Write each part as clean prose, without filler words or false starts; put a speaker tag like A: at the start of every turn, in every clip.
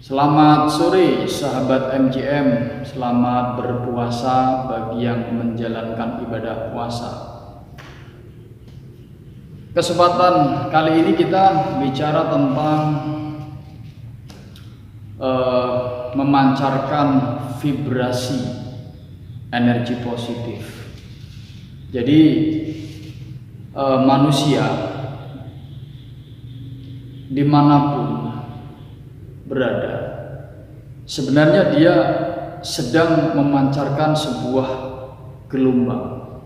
A: Selamat sore sahabat MGM, selamat berpuasa bagi yang menjalankan ibadah puasa. Kesempatan kali ini kita bicara tentang memancarkan vibrasi energi positif. Jadi manusia dimanapun berada, sebenarnya dia sedang memancarkan sebuah gelombang,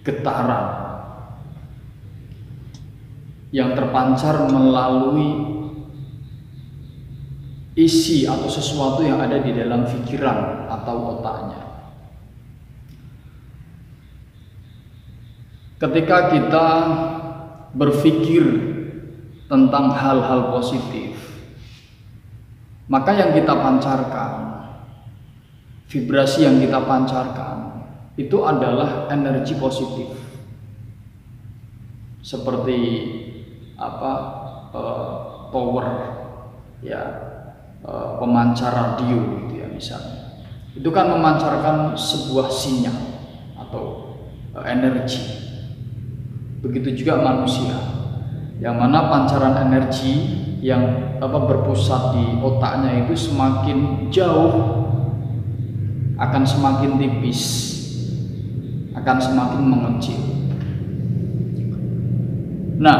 A: getaran yang terpancar melalui isi atau sesuatu yang ada di dalam pikiran atau otaknya. Ketika kita berpikir tentang hal-hal positif, maka yang kita pancarkan, vibrasi yang kita pancarkan itu adalah energi positif. Seperti tower ya, pemancar radio gitu ya misalnya. Itu kan memancarkan sebuah sinyal atau energi. Begitu juga manusia, yang mana pancaran energi yang berpusat di otaknya itu semakin jauh akan semakin tipis, akan semakin mengecil. Nah,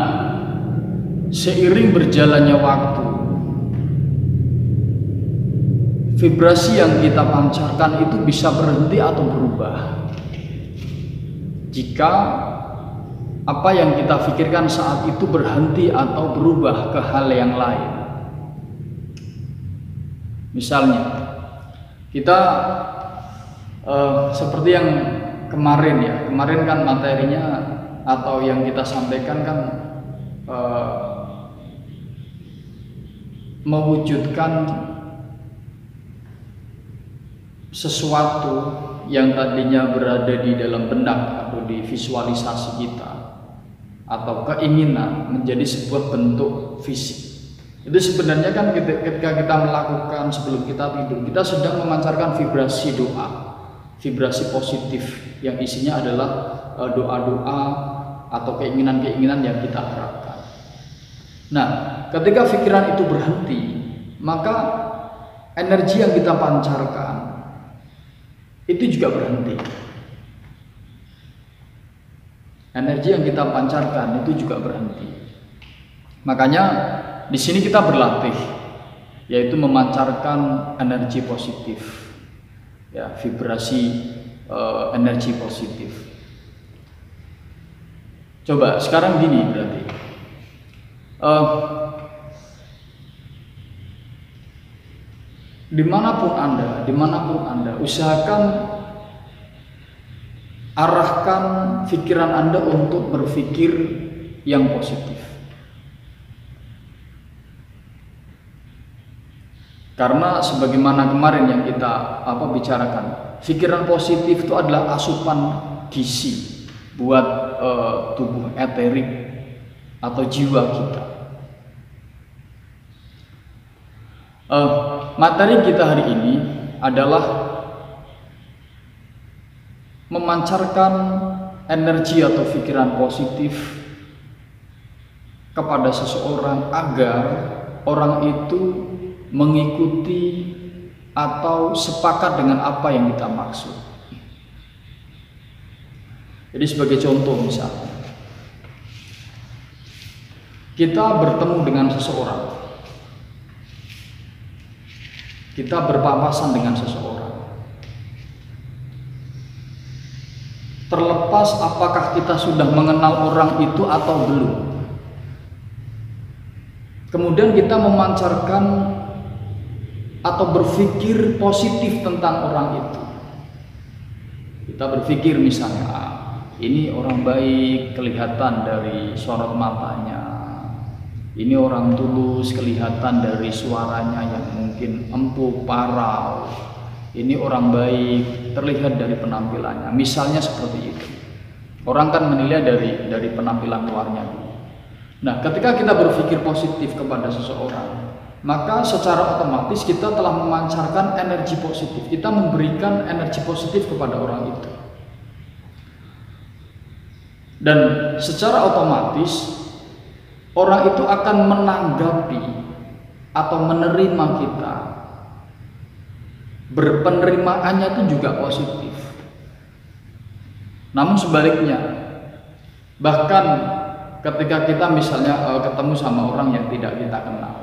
A: seiring berjalannya waktu, vibrasi yang kita pancarkan itu bisa berhenti atau berubah jika apa yang kita pikirkan saat itu berhenti atau berubah ke hal yang lain. Misalnya, kita seperti yang kemarin kan materinya atau yang kita sampaikan kan mewujudkan sesuatu yang tadinya berada di dalam benak atau di visualisasi kita, atau keinginan menjadi sebuah bentuk fisik. Itu sebenarnya kan ketika kita melakukan sebelum kita tidur, kita sedang memancarkan vibrasi doa, vibrasi positif yang isinya adalah doa-doa atau keinginan-keinginan yang kita harapkan. Nah, ketika pikiran itu berhenti, maka energi yang kita pancarkan itu juga berhenti. Energi yang kita pancarkan itu juga berhenti. Makanya di sini kita berlatih, yaitu memancarkan energi positif, ya, vibrasi energi positif. Coba sekarang gini berarti, dimanapun anda, usahakan arahkan pikiran Anda untuk berpikir yang positif. Karena sebagaimana kemarin yang kita bicarakan, pikiran positif itu adalah asupan gizi buat tubuh eterik atau jiwa kita. Materi kita hari ini adalah memancarkan energi atau pikiran positif kepada seseorang agar orang itu mengikuti atau sepakat dengan apa yang kita maksud. Jadi sebagai contoh misalnya, kita bertemu dengan seseorang, kita berpapasan dengan seseorang. Terlepas apakah kita sudah mengenal orang itu atau belum, kemudian kita memancarkan atau berpikir positif tentang orang itu. Kita berpikir misalnya, ini orang baik kelihatan dari sorot matanya, ini orang tulus kelihatan dari suaranya yang mungkin empuk, parau, ini orang baik terlihat dari penampilannya, misalnya seperti itu. Orang kan menilai dari penampilan luarnya. Nah, ketika kita berpikir positif kepada seseorang, maka secara otomatis kita telah memancarkan energi positif. Kita memberikan energi positif kepada orang itu. Dan secara otomatis orang itu akan menanggapi atau menerima kita. Berpenerimaannya itu juga positif. Namun sebaliknya, bahkan ketika kita misalnya ketemu sama orang yang tidak kita kenal,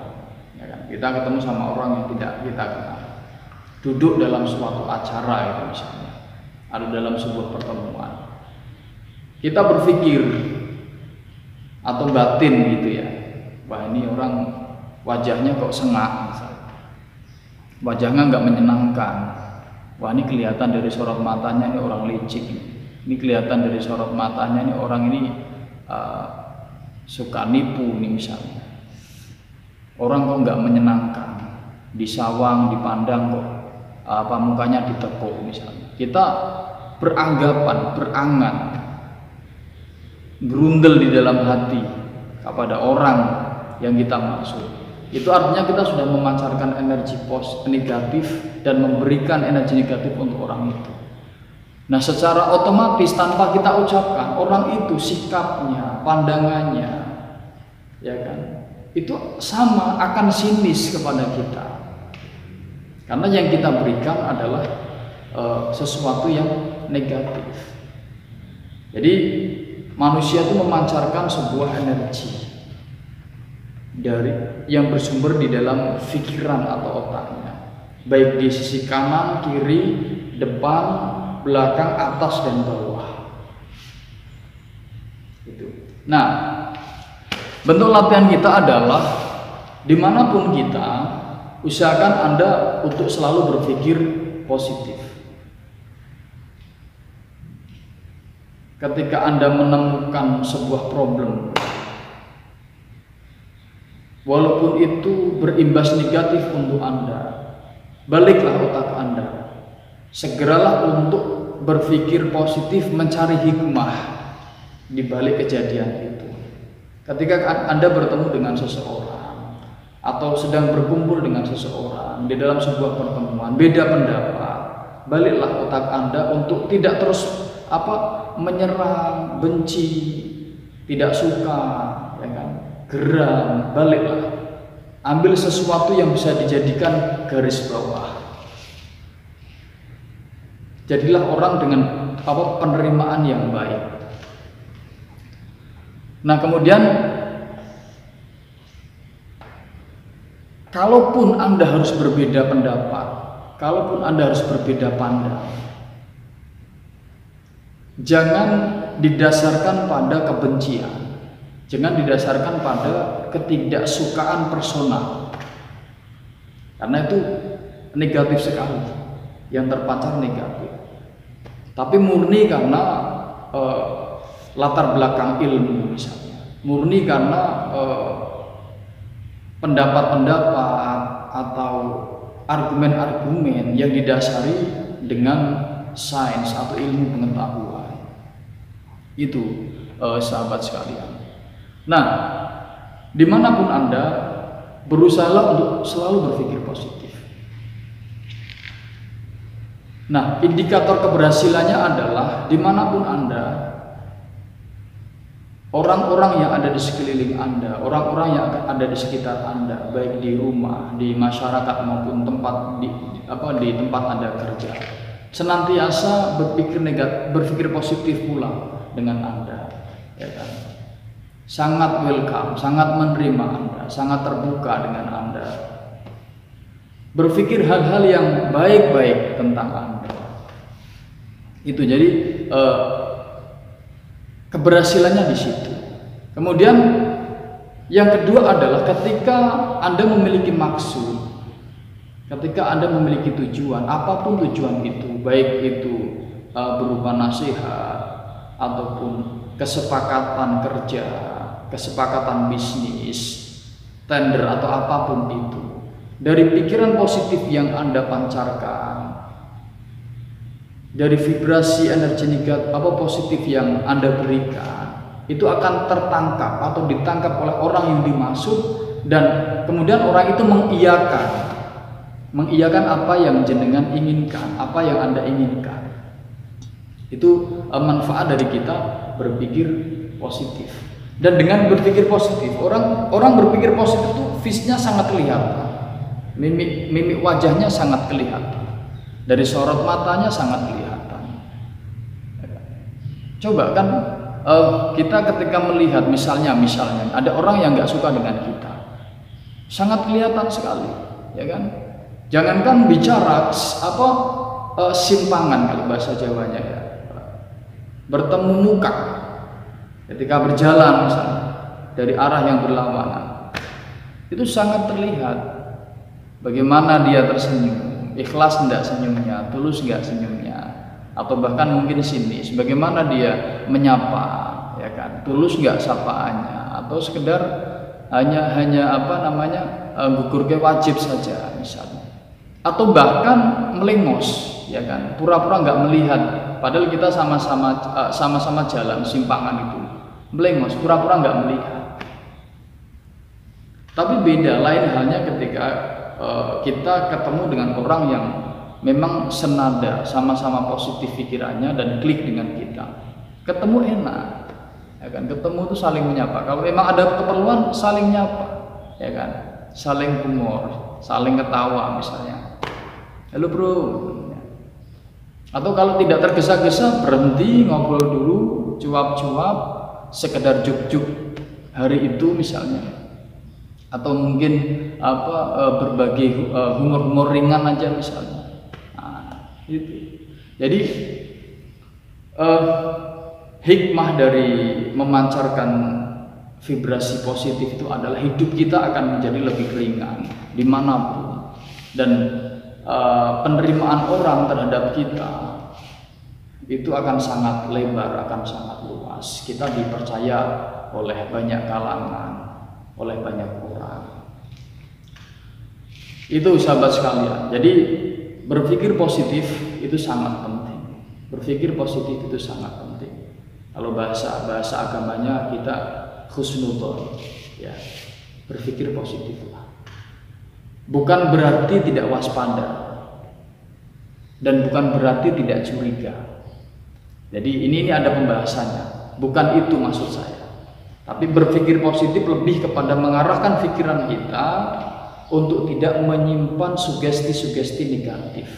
A: ya kan? Kita ketemu sama orang yang tidak kita kenal, duduk dalam suatu acara itu misalnya, atau dalam sebuah pertemuan, kita berpikir atau batin gitu ya, wah ini orang wajahnya kok sengak misalnya, wajahnya nggak menyenangkan, wah ini kelihatan dari sorot matanya ini orang licik, ini kelihatan dari sorot matanya ini orang ini suka nipu nih misalnya, orang kok nggak menyenangkan, disawang, dipandang kok mukanya ditekuk misalnya, kita beranggapan, berangan, gerundel di dalam hati kepada orang yang kita maksud. Itu artinya kita sudah memancarkan energi negatif dan memberikan energi negatif untuk orang itu. Nah, secara otomatis tanpa kita ucapkan, orang itu sikapnya, pandangannya, ya kan, itu sama akan sinis kepada kita. Karena yang kita berikan adalah sesuatu yang negatif. Jadi manusia itu memancarkan sebuah energi dari yang bersumber di dalam pikiran atau otaknya, baik di sisi kanan, kiri, depan, belakang, atas dan bawah. Itu. Nah, bentuk latihan kita adalah dimanapun kita, usahakan Anda untuk selalu berpikir positif. Ketika Anda menemukan sebuah problem, walaupun itu berimbas negatif untuk Anda, baliklah otak Anda. Segeralah untuk berpikir positif, mencari hikmah di balik kejadian itu. Ketika Anda bertemu dengan seseorang atau sedang berkumpul dengan seseorang di dalam sebuah pertemuan, beda pendapat, baliklah otak Anda untuk tidak terus menyerang, benci, tidak suka, ya kan, geram. Baliklah, ambil sesuatu yang bisa dijadikan garis bawah. Jadilah orang dengan penerimaan yang baik. Nah, kemudian kalaupun Anda harus berbeda pendapat, kalaupun Anda harus berbeda pandang, jangan didasarkan pada kebencian, jangan didasarkan pada ketidaksukaan personal, karena itu negatif sekali, yang terpancar negatif. Tapi murni karena latar belakang ilmu misalnya, murni karena pendapat-pendapat atau argumen-argumen yang didasari dengan sains atau ilmu pengetahuan. Itu sahabat sekalian. Nah, dimanapun Anda, berusahalah untuk selalu berpikir positif. Nah, indikator keberhasilannya adalah dimanapun Anda, orang-orang yang ada di sekeliling Anda, orang-orang yang ada di sekitar Anda, baik di rumah, di masyarakat maupun di tempat Anda kerja, senantiasa berpikir positif pula dengan Anda, ya kan? Sangat welcome, sangat menerima Anda, sangat terbuka dengan Anda. Berpikir hal-hal yang baik-baik tentang Anda. Itu jadi keberhasilannya di situ. Kemudian yang kedua adalah ketika Anda memiliki maksud, ketika Anda memiliki tujuan, apapun tujuan itu, baik itu berupa nasihat ataupun kesepakatan kerja, kesepakatan bisnis, tender atau apapun itu, dari pikiran positif yang Anda pancarkan, dari vibrasi energi negatif positif yang Anda berikan, itu akan tertangkap atau ditangkap oleh orang yang dimaksud dan kemudian orang itu mengiyakan apa yang jenengan inginkan, apa yang Anda inginkan. Itu manfaat dari kita berpikir positif. Dan dengan berpikir positif, orang berpikir positif itu face-nya sangat kelihatan, mimik wajahnya sangat kelihatan, dari sorot matanya sangat kelihatan. Coba kan kita ketika melihat misalnya ada orang yang nggak suka dengan kita, sangat kelihatan sekali, ya kan? Jangankan bicara simpangan kalau bahasa Jawanya ya, bertemu muka ketika berjalan misalnya dari arah yang berlawanan, itu sangat terlihat bagaimana dia tersenyum, ikhlas enggak senyumnya, tulus enggak senyumnya, atau bahkan mungkin sinis, bagaimana dia menyapa, ya kan, tulus enggak sapaannya, atau sekedar hanya gugur ke wajib saja misalnya, atau bahkan melengos, ya kan, pura-pura nggak melihat, padahal kita sama-sama jalan simpangan itu, melengos, pura-pura nggak melihat. Tapi beda lain halnya ketika kita ketemu dengan orang yang memang senada, sama-sama positif pikirannya dan klik dengan kita, ketemu enak, ya kan, ketemu itu saling menyapa. Kalau memang ada keperluan saling nyapa, ya kan, saling humor, saling ketawa misalnya. Halo bro, atau kalau tidak tergesa-gesa berhenti ngobrol dulu, cuap-cuap, sekedar juk-juk hari itu misalnya, atau mungkin berbagi humor-humor ringan aja misalnya. Nah, itu. Jadi hikmah dari memancarkan vibrasi positif itu adalah hidup kita akan menjadi lebih ringan dimanapun, dan penerimaan orang terhadap kita itu akan sangat lebar, akan sangat luas. Kita dipercaya oleh banyak kalangan, oleh banyak orang. Itu sahabat sekalian. Jadi berpikir positif itu sangat penting. Berpikir positif itu sangat penting. Kalau bahasa agamanya kita husnudzon, ya, berpikir positif lah. Bukan berarti tidak waspada, dan bukan berarti tidak curiga. Jadi ini ada pembahasannya. Bukan itu maksud saya. Tapi berpikir positif lebih kepada mengarahkan pikiran kita untuk tidak menyimpan sugesti-sugesti negatif,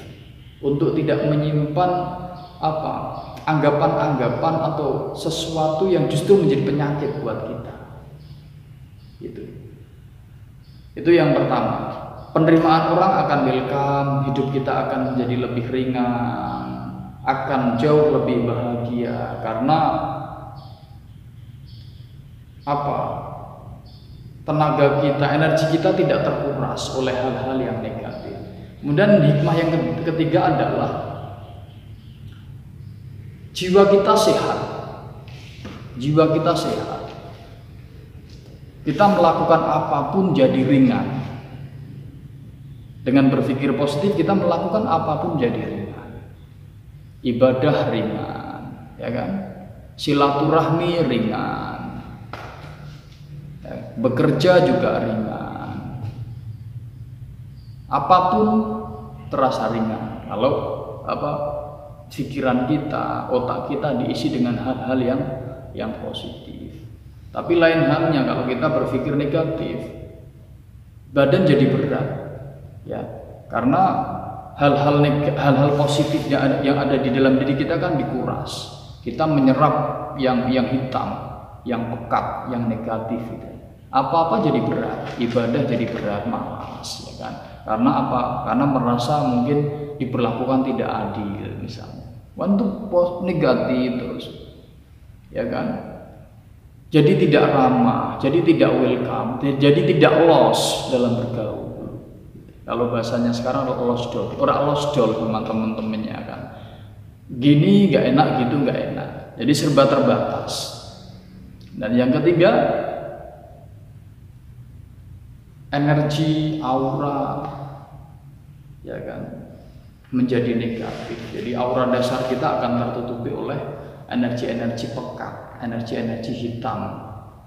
A: untuk tidak menyimpan anggapan-anggapan atau sesuatu yang justru menjadi penyakit buat kita. Itu yang pertama. Penerimaan orang akan welcome, hidup kita akan menjadi lebih ringan, akan jauh lebih bahagia, karena tenaga kita, energi kita tidak terkuras oleh hal-hal yang negatif. Kemudian hikmah yang ketiga adalah jiwa kita sehat. Jiwa kita sehat. Kita melakukan apapun jadi ringan. Dengan berpikir positif kita melakukan apapun jadi ringan. Ibadah ringan, ya kan? Silaturahmi ringan. Bekerja juga ringan. Apapun terasa ringan kalau pikiran kita, otak kita diisi dengan hal-hal yang positif. Tapi lain halnya kalau kita berpikir negatif, badan jadi berat. Ya, karena hal-hal positif yang ada di dalam diri kita kan dikuras. Kita menyerap yang hitam, yang pekat, yang negatif gitu. Apa-apa jadi berat, ibadah jadi berat, malas, ya kan? Karena apa? Karena merasa mungkin diperlakukan tidak adil misalnya. Untuk negatif terus, ya kan? Jadi tidak ramah, jadi tidak welcome, jadi tidak los dalam bergaul. Kalau bahasanya sekarang losdol, orang losdol sama temen-temennya kan. Gini nggak enak, gitu nggak enak. Jadi serba terbatas. Dan yang ketiga, energi aura, ya kan, menjadi negatif. Jadi aura dasar kita akan tertutupi oleh energi-energi pekat, energi-energi hitam,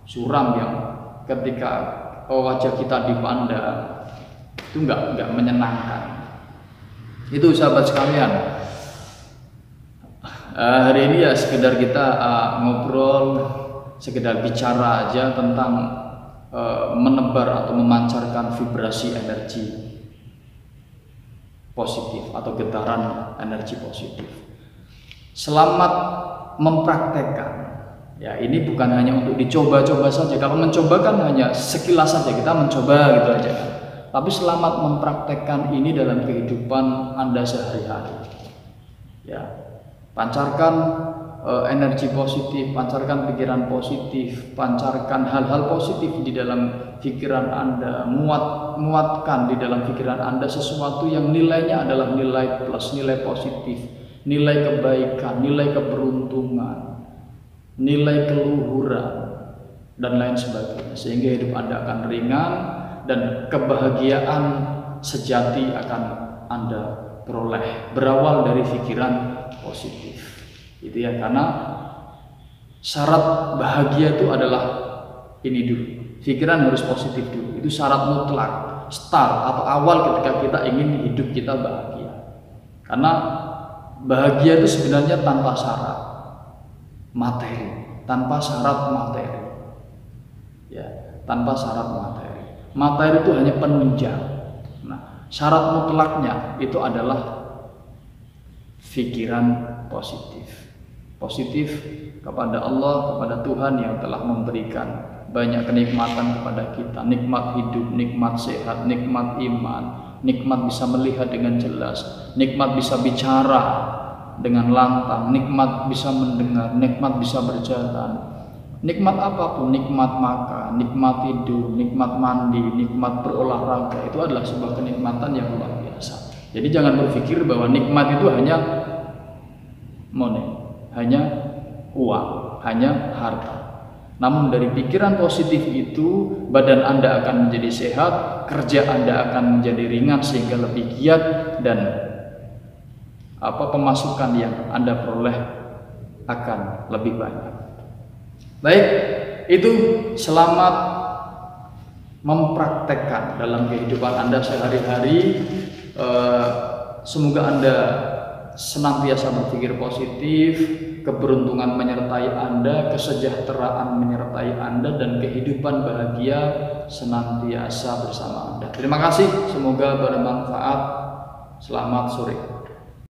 A: suram yang ketika wajah kita dipandang, itu nggak menyenangkan. Itu sahabat sekalian, hari ini ya sekedar kita ngobrol, sekedar bicara aja tentang menebar atau memancarkan vibrasi energi positif atau getaran energi positif. Selamat mempraktekkan. Ya, ini bukan hanya untuk dicoba-coba saja. Kalau mencoba kan hanya sekilas saja, kita mencoba gitu aja kan. Tapi selamat mempraktekkan ini dalam kehidupan Anda sehari-hari. Ya, pancarkan energi positif, pancarkan pikiran positif, pancarkan hal-hal positif di dalam pikiran Anda, muatkan di dalam pikiran Anda sesuatu yang nilainya adalah nilai plus, nilai positif, nilai kebaikan, nilai keberuntungan, nilai keluhuran, dan lain sebagainya, sehingga hidup Anda akan ringan dan kebahagiaan sejati akan Anda peroleh berawal dari pikiran positif. Itu ya, karena syarat bahagia itu adalah ini dulu, pikiran harus positif dulu. Itu syarat mutlak, start atau awal ketika kita ingin hidup kita bahagia. Karena bahagia itu sebenarnya tanpa syarat materi, tanpa syarat materi. Ya, tanpa syarat materi. Materi itu hanya penunjang. Nah, syarat mutlaknya itu adalah pikiran positif. Positif kepada Allah, kepada Tuhan yang telah memberikan banyak kenikmatan kepada kita. Nikmat hidup, nikmat sehat, nikmat iman, nikmat bisa melihat dengan jelas, nikmat bisa bicara dengan lantang, nikmat bisa mendengar, nikmat bisa berjalan, nikmat apapun, nikmat makan, nikmat tidur, nikmat mandi, nikmat berolahraga, itu adalah sebuah kenikmatan yang luar biasa. Jadi jangan berpikir bahwa nikmat itu hanya money, hanya uang, hanya harta. Namun dari pikiran positif itu, badan Anda akan menjadi sehat, kerja Anda akan menjadi ringan sehingga lebih giat, dan pemasukan yang Anda peroleh akan lebih banyak. Baik, itu selamat mempraktekkan dalam kehidupan Anda sehari-hari. Semoga Anda senantiasa berpikir positif, keberuntungan menyertai Anda, kesejahteraan menyertai Anda, dan kehidupan bahagia senantiasa bersama Anda. Terima kasih, semoga bermanfaat. Selamat sore.